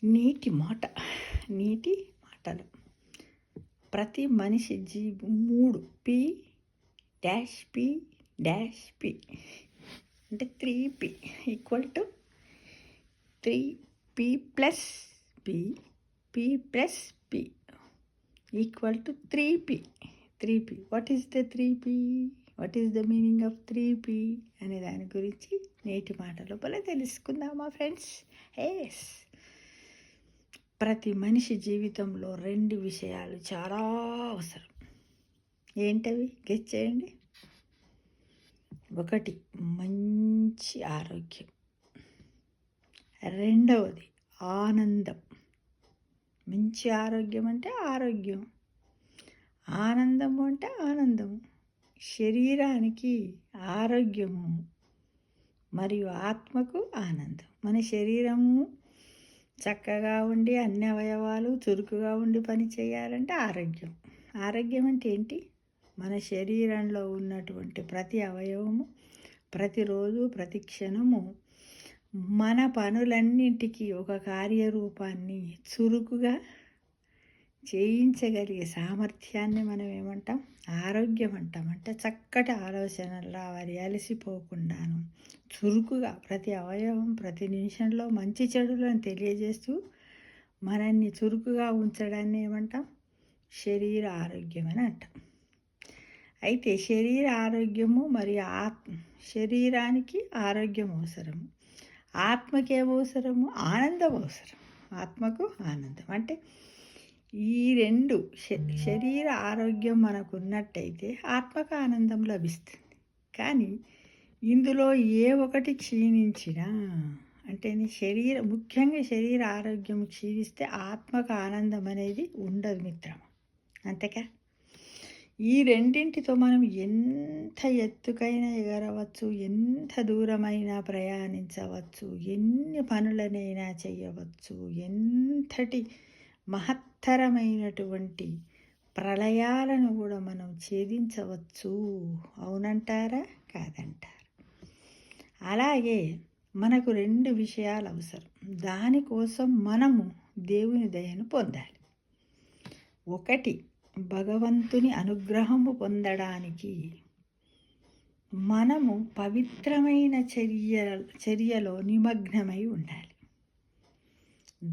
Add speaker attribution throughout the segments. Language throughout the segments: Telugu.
Speaker 1: నీటి మాట, నీటి మాటలు. ప్రతి మనిషి మూడు P dash P dash P అంటే 3P equal to 3P plus P P plus P equal to 3P. What is the 3P? What is the meaning of 3P అనే దాని గురించి నేటి మాట లోపల తెలుసుకుందామా ఫ్రెండ్స్? ఎస్, ప్రతి మనిషి జీవితంలో 2 విషయాలు చాలా అవసరం. ఏంటవి? గెస్ చేయండి. ఒకటి మంచి ఆరోగ్యం, రెండవది ఆనందం. మంచి ఆరోగ్యం అంటే ఆరోగ్యం, ఆనందము అంటే ఆనందము. శరీరానికి ఆరోగ్యము మరియు ఆత్మకు ఆనందం. మన శరీరము చక్కగా ఉండి అన్ని అవయవాలు చురుకుగా ఉండి పని చేయాలంటే ఆరోగ్యం. ఆరోగ్యం అంటే ఏంటి? మన శరీరంలో ఉన్నటువంటి ప్రతి అవయవము ప్రతిరోజు ప్రతి క్షణము మన పనులన్నింటికి ఒక కార్యరూపాన్ని చురుకుగా చేయించగలిగే సామర్థ్యాన్ని మనం ఏమంటాం? ఆరోగ్యం అంటాం. అంటే చక్కటి ఆలోచనలు రావాలి, అలసిపోకుండాను చురుకుగా ప్రతి అవయవం ప్రతి నిమిషంలో మంచి చెడులను తెలియజేస్తూ మనల్ని చురుకుగా ఉంచడాన్ని ఏమంటాం? శరీర ఆరోగ్యం అని అంటాం. అయితే శరీర ఆరోగ్యము మరియు శరీరానికి ఆరోగ్యం అవసరము, ఆత్మకి ఏమవసరము? ఆనందం అవసరం. ఆత్మకు ఆనందం అంటే ఈ 2 శరీర ఆరోగ్యం మనకు ఉన్నట్టయితే ఆత్మకు ఆనందం లభిస్తుంది. కానీ ఇందులో ఏ ఒకటి క్షీణించినా అంటే ముఖ్యంగా శరీర ఆరోగ్యం క్షీణిస్తే ఆత్మకు ఆనందం అనేది ఉండదు మిత్రమా. అంతేకా? ఈ రెండింటితో మనం ఎంత ఎత్తుకైనా ఎగరవచ్చు, ఎంత దూరమైనా ప్రయాణించవచ్చు, ఎన్ని పనులనైనా చేయవచ్చు, ఎంతటి మహత్తరమైనటువంటి ప్రళయాలను కూడా మనం ఛేదించవచ్చు. అవునంటారా? కాదంటారా? అలాగే మనకు 2 విషయాలు అవసరం. దానికోసం మనము దేవుని దయను పొందాలి. ఒకటి, భగవంతుని అనుగ్రహము పొందడానికి మనము పవిత్రమైన చర్యలో నిమగ్నమై ఉండాలి.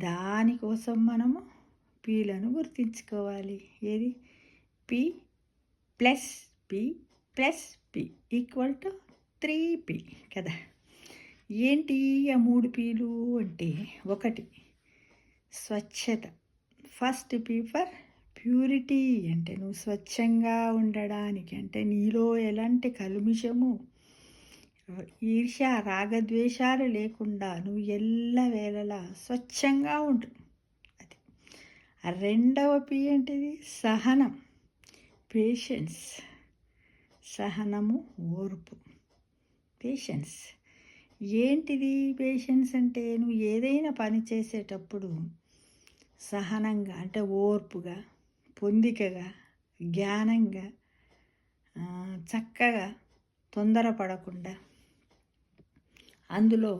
Speaker 1: దానికోసం మనము పీలను గుర్తించుకోవాలి. ఏది? P plus P equal to 3P కదా. ఏంటి ఆ 3 Pలు అంటే? ఒకటి స్వచ్ఛత. First P for purity. అంటే నువ్వు స్వచ్ఛంగా ఉండడానికి, అంటే నీలో ఎలాంటి కల్మిషము ఈర్ష్య రాగద్వేషాలు లేకుండా నువ్వు ఎల్లవేళలా స్వచ్ఛంగా ఉండు. అది. రెండవ P ఏంటిది? సహనం, పేషెన్స్. సహనము, ఓర్పు, పేషెన్స్. ఏంటిది పేషెన్స్ అంటే? నువ్వు ఏదైనా పని చేసేటప్పుడు సహనంగా అంటే ఓర్పుగా, పొందికగా, జ్ఞానంగా, చక్కగా, తొందరపడకుండా అందులో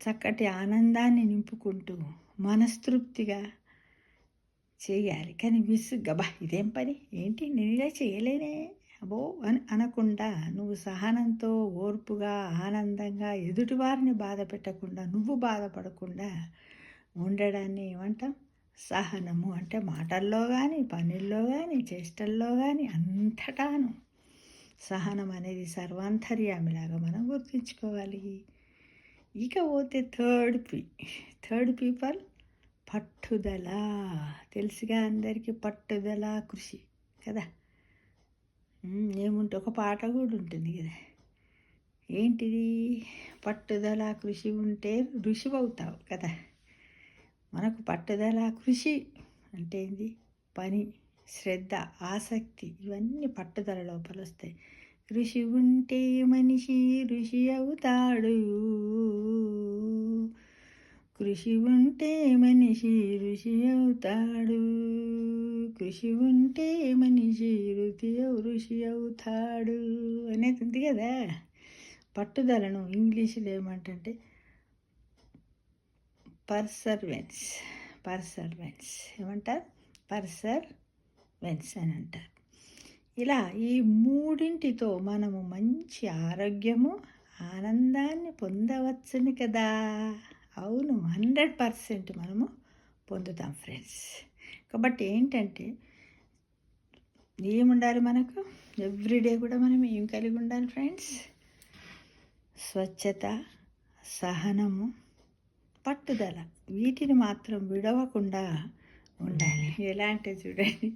Speaker 1: చక్కటి ఆనందాన్ని నింపుకుంటూ మనస్తృప్తిగా చేయాలి. కానీ విసుగ్గా ఇదేం పని, ఏంటి నేను ఇలా చేయలేనే అబో అని అనకుండా నువ్వు సహనంతో ఓర్పుగా ఆనందంగా ఎదుటివారిని బాధ పెట్టకుండా నువ్వు బాధపడకుండా ఉండడాన్ని ఏమంటాం? సహనము. అంటే మాటల్లో కానీ పనుల్లో కానీ చేష్టల్లో కానీ అంతటాను సహనం అనేది సర్వాంతర్యామిలాగా మనం గుర్తుంచుకోవాలి. ఇక పోతే థర్డ్ పీపుల్ పట్టుదల. తెలుసుగా అందరికీ పట్టుదల, కృషి కదా. ఏముంటే ఒక పాట కూడా ఉంటుంది కదా. ఏంటిది? పట్టుదల కృషి ఉంటే ఋషి అవుతావు కదా. మనకు పట్టుదల కృషి అంటే ఏంది? పని, శ్రద్ధ, ఆసక్తి ఇవన్నీ పట్టుదల లోపల వస్తాయి. కృషి ఉంటే మనిషి ఋషి అవుతాడు. కృషి ఉంటే మనిషి ఋషి అవుతాడు. కృషి ఉంటే మనిషి ఋషి అవుతాడు అనేది ఉంది కదా. పట్టుదలను ఇంగ్లీషులో ఏమంటే పర్సర్వెన్స్. పర్సర్వెన్స్ ఏమంటారు? పర్సర్వెన్స్ అని అంటారు. ఇలా ఈ మూడింటితో మనము మంచి ఆరోగ్యము, ఆనందాన్ని పొందవచ్చును కదా. అవును, 100% మనము పొందుతాం ఫ్రెండ్స్. కాబట్టి ఏంటంటే ఏముండాలి మనకు? ఎవ్రీడే కూడా మనం ఏం కలిగి ఉండాలి ఫ్రెండ్స్? స్వచ్ఛత, సహనము, పట్టుదల. వీటిని మాత్రం విడవకుండా ఉండాలి. ఎలా అంటే చూడండి,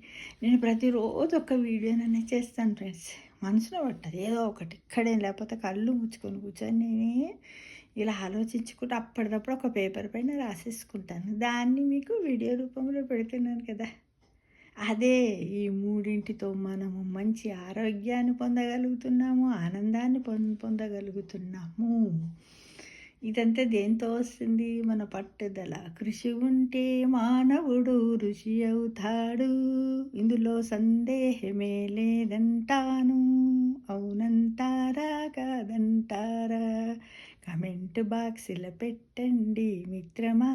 Speaker 1: నేను ప్రతిరోజు ఒక వీడియోనైనా చేస్తాను ఫ్రెండ్స్. మనసులో పట్టదు ఏదో ఒకటి, ఇక్కడే లేకపోతే కళ్ళు ముచ్చుకొని కూర్చొని నేనే ఇలా ఆలోచించుకుంటూ అప్పటిదప్పుడు ఒక పేపర్ పైన రాసేసుకుంటాను. దాన్ని మీకు వీడియో రూపంలో పెడుతున్నాను కదా. అదే ఈ మూడింటితో మనము మంచి ఆరోగ్యాన్ని పొందగలుగుతున్నాము, ఆనందాన్ని పొందగలుగుతున్నాము. ఇదంతా దేంతో వస్తుంది? మన పట్టుదల. కృషి ఉంటే మానవుడు ఋషి అవుతాడు, ఇందులో సందేహమే లేదంటాను. అవునంటారా కాదంటారా? కమెంట్ బాక్స్లో పెట్టండి మిత్రమా.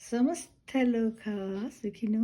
Speaker 1: సమస్తలోకా సుఖినో